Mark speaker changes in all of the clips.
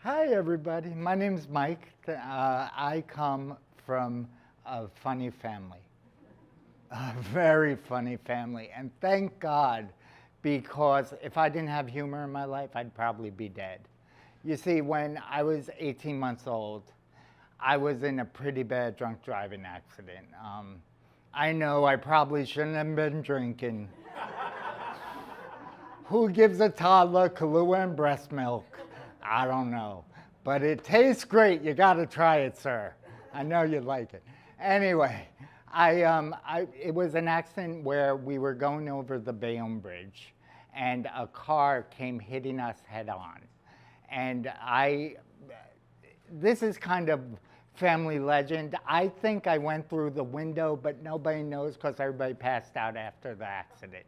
Speaker 1: Hi, everybody. My name's Mike. I come from a funny family, a very funny family. And thank God, because if I didn't have humor in my life, I'd probably be dead. You see, when I was 18 months old, I was in a pretty bad drunk driving accident. I know I probably shouldn't have been drinking. Who gives a toddler Kahlua and breast milk? I don't know. But it tastes great. You got to try it, sir. I know you'd like it. Anyway, it was an accident where we were going over the Bayonne Bridge, and a car came hitting us head on. And this is kind of family legend. I think I went through the window, but nobody knows because everybody passed out after the accident.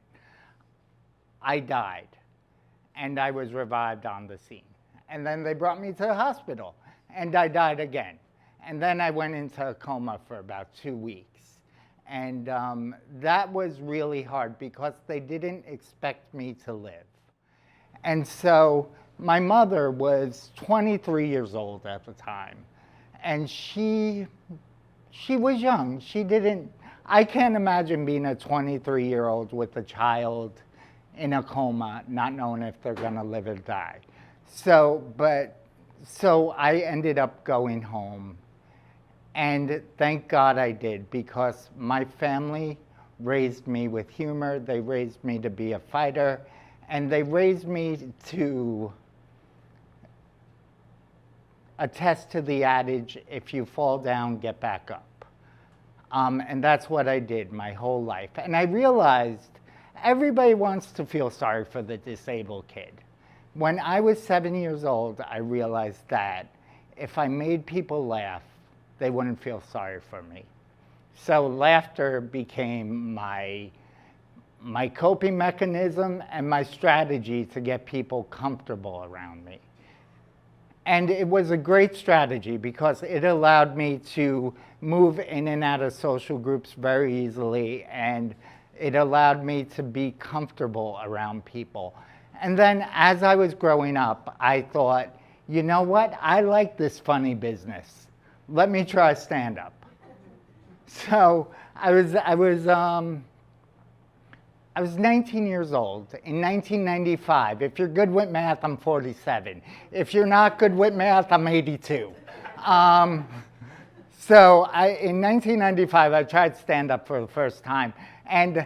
Speaker 1: I died, and I was revived on the scene. And then they brought me to the hospital, and I died again. And then I went into a coma for about 2 weeks. And that was really hard because they didn't expect me to live. And so my mother was 23 years old at the time, and she was young. I can't imagine being a 23-year-old with a child in a coma, not knowing if they're gonna live or die. So I ended up going home, and thank God I did, because my family raised me with humor. They raised me to be a fighter, and they raised me to attest to the adage, if you fall down, get back up. And that's what I did my whole life. And I realized everybody wants to feel sorry for the disabled kid. When I was 7 years old, I realized that if I made people laugh, they wouldn't feel sorry for me. So laughter became my coping mechanism and my strategy to get people comfortable around me. And it was a great strategy because it allowed me to move in and out of social groups very easily, and it allowed me to be comfortable around people. And then as I was growing up, I thought, you know what? I like this funny business. Let me try stand-up. So I was 19 years old in 1995. If you're good with math, I'm 47. If you're not good with math, I'm 82. So in 1995, I tried stand-up for the first time, and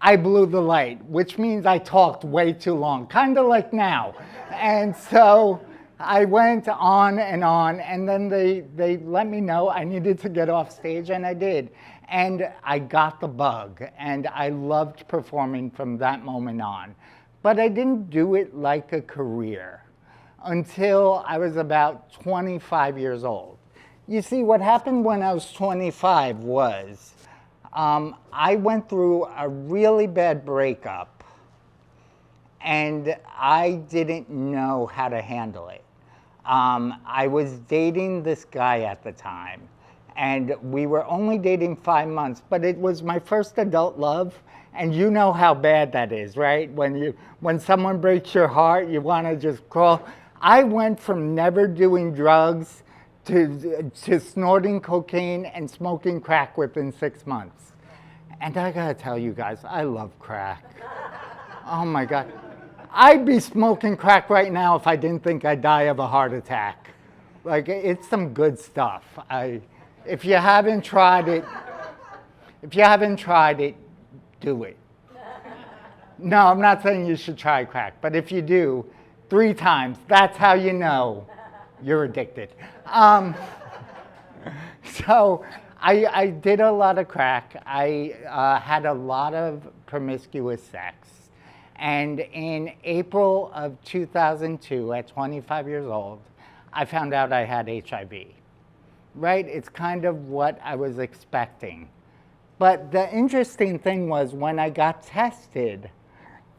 Speaker 1: I blew the light, which means I talked way too long, kind of like now. And so I went on, and then they let me know I needed to get off stage, and I did. And I got the bug, and I loved performing from that moment on. But I didn't do it like a career until I was about 25 years old. You see, what happened when I was 25 was I went through a really bad breakup, and I didn't know how to handle it. I was dating this guy at the time, and we were only dating 5 months, but it was my first adult love, and you know how bad that is, right? When someone breaks your heart, you want to just crawl. I went from never doing drugs to snorting cocaine and smoking crack within 6 months. And I gotta tell you guys, I love crack. Oh my God. I'd be smoking crack right now if I didn't think I'd die of a heart attack. Like, it's some good stuff. If you haven't tried it, do it. No, I'm not saying you should try crack, but if you do, 3 times, that's how you know you're addicted. So I did a lot of crack. I had a lot of promiscuous sex. And in April of 2002, at 25 years old, I found out I had HIV. Right? It's kind of what I was expecting. But the interesting thing was when I got tested,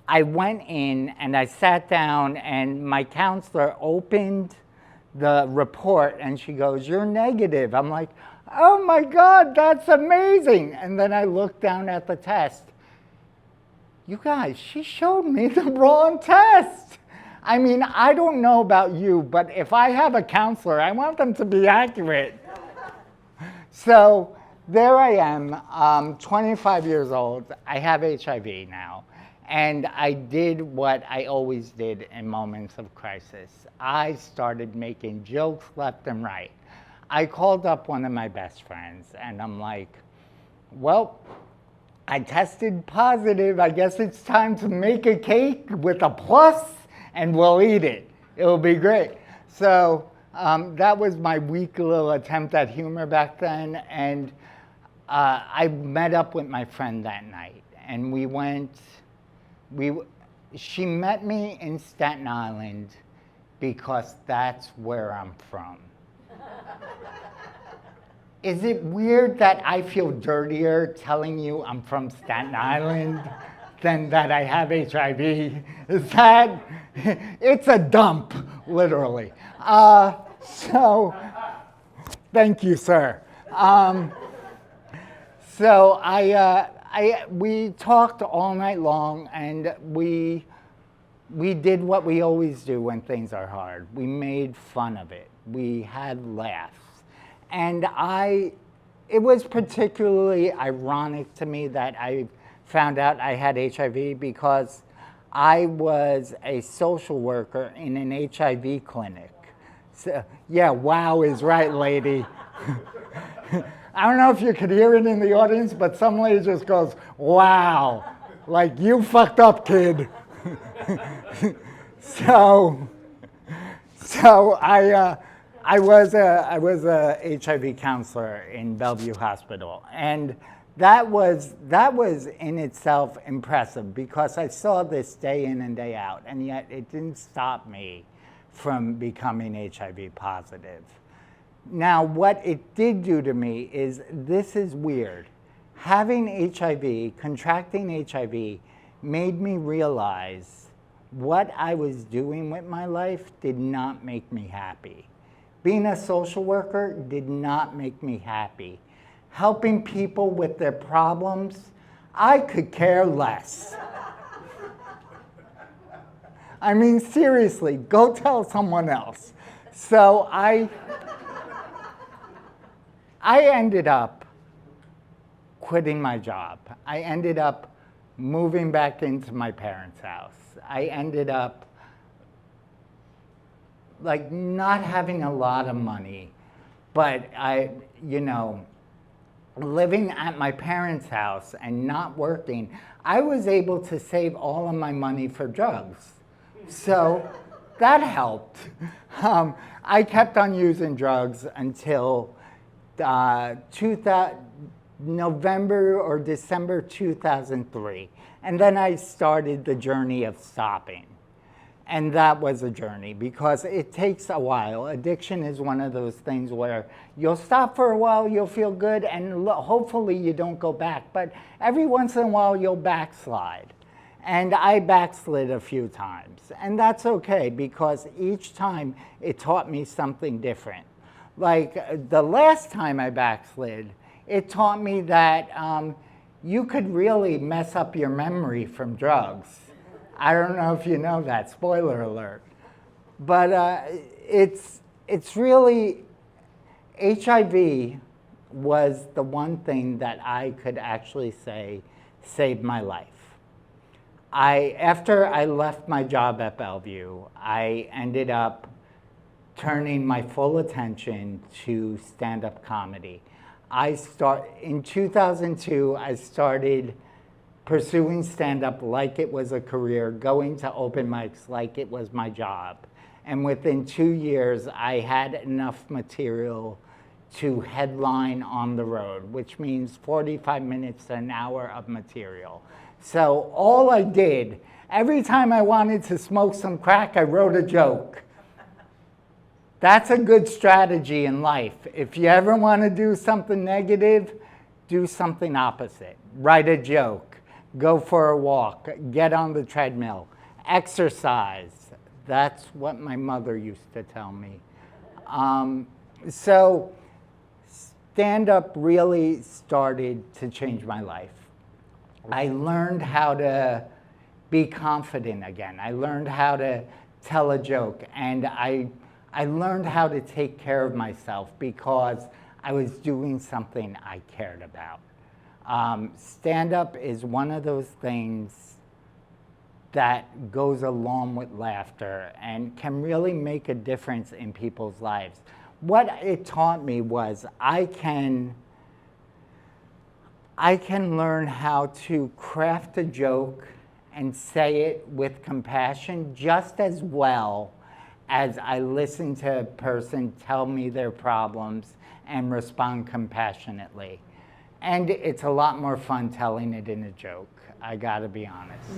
Speaker 1: I went in and I sat down, and my counselor opened the report and she goes, "You're negative." I'm like, "Oh my God, that's amazing." And then I looked down at the test. You guys, she showed me the wrong test. I mean, I don't know about you, but if I have a counselor, I want them to be accurate. So there I am, 25 years old. I have HIV now. And I did what I always did in moments of crisis. I started making jokes left and right. I called up one of my best friends, and I'm like, well, I tested positive. I guess it's time to make a cake with a plus, and we'll eat it. It'll be great. So that was my weak little attempt at humor back then. And I met up with my friend that night, and we went. She met me in Staten Island because that's where I'm from. Is it weird that I feel dirtier telling you I'm from Staten Island than that I have HIV? Is that? It's a dump, literally. So, thank you, sir. So we talked all night long, and we did what we always do when things are hard. We made fun of it. We had laughs. And it was particularly ironic to me that I found out I had HIV because I was a social worker in an HIV clinic. So, yeah, wow is right, lady. I don't know if you could hear it in the audience, but some lady just goes, wow, like you fucked up, kid. So I was a HIV counselor in Bellevue Hospital, and that was in itself impressive because I saw this day in and day out, and yet it didn't stop me from becoming HIV positive. Now, what it did do to me is, this is weird. Having HIV, contracting HIV, made me realize what I was doing with my life did not make me happy. Being a social worker did not make me happy. Helping people with their problems, I could care less. I mean, seriously, go tell someone else. So I ended up quitting my job. I ended up moving back into my parents' house. I ended up like not having a lot of money, but living at my parents' house and not working, I was able to save all of my money for drugs. So that helped. I kept on using drugs until November or December 2003. And then I started the journey of stopping. And that was a journey because it takes a while. Addiction is one of those things where you'll stop for a while, you'll feel good, and hopefully you don't go back. But every once in a while you'll backslide. And I backslid a few times. And that's okay because each time it taught me something different. Like the last time I backslid, it taught me that you could really mess up your memory from drugs. I don't know if you know that, spoiler alert. But it's really, HIV was the one thing that I could actually say saved my life. After I left my job at Bellevue, I ended up turning my full attention to stand-up comedy. In 2002, I started pursuing stand-up like it was a career, going to open mics like it was my job. And within 2 years, I had enough material to headline on the road, which means 45 minutes to an hour of material. So all I did, every time I wanted to smoke some crack, I wrote a joke. That's a good strategy in life. If you ever want to do something negative, do something opposite. Write a joke, go for a walk, get on the treadmill, exercise. That's what my mother used to tell me. So stand-up really started to change my life. I learned how to be confident again. I learned how to tell a joke. And I learned how to take care of myself because I was doing something I cared about. Stand-up is one of those things that goes along with laughter and can really make a difference in people's lives. What it taught me was I can learn how to craft a joke and say it with compassion just as well as I listen to a person tell me their problems and respond compassionately. And it's a lot more fun telling it in a joke, I gotta be honest.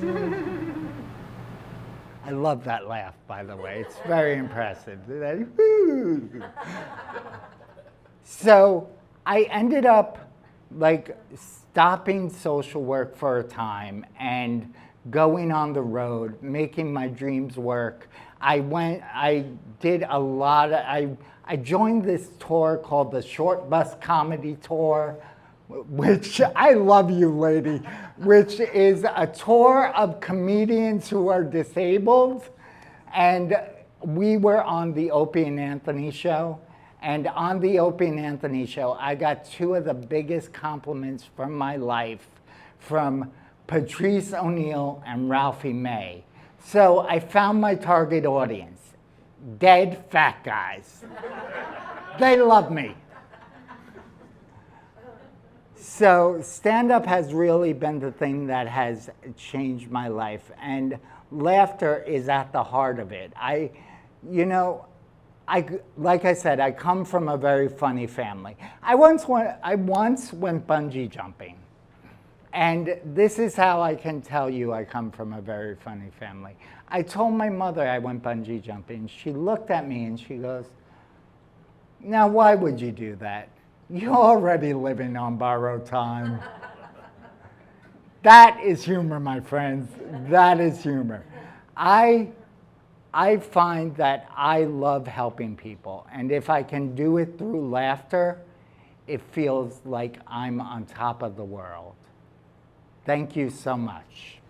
Speaker 1: I love that laugh, by the way. It's very impressive. So I ended up like stopping social work for a time and going on the road, making my dreams work. I joined this tour called the Short Bus Comedy Tour, which I love you, lady, which is a tour of comedians who are disabled. And we were on the Opie and Anthony show. And on the Opie and Anthony show, I got two of the biggest compliments from my life from Patrice O'Neill and Ralphie May. So I found my target audience, dead fat guys. They love me. So stand-up has really been the thing that has changed my life, and laughter is at the heart of it. Like I said, I come from a very funny family. I once went bungee jumping. And this is how I can tell you I come from a very funny family. I told my mother I went bungee jumping. She looked at me and she goes, "Now why would you do that? You're already living on borrowed time." That is humor, my friends. That is humor. I find that I love helping people. And if I can do it through laughter, it feels like I'm on top of the world. Thank you so much.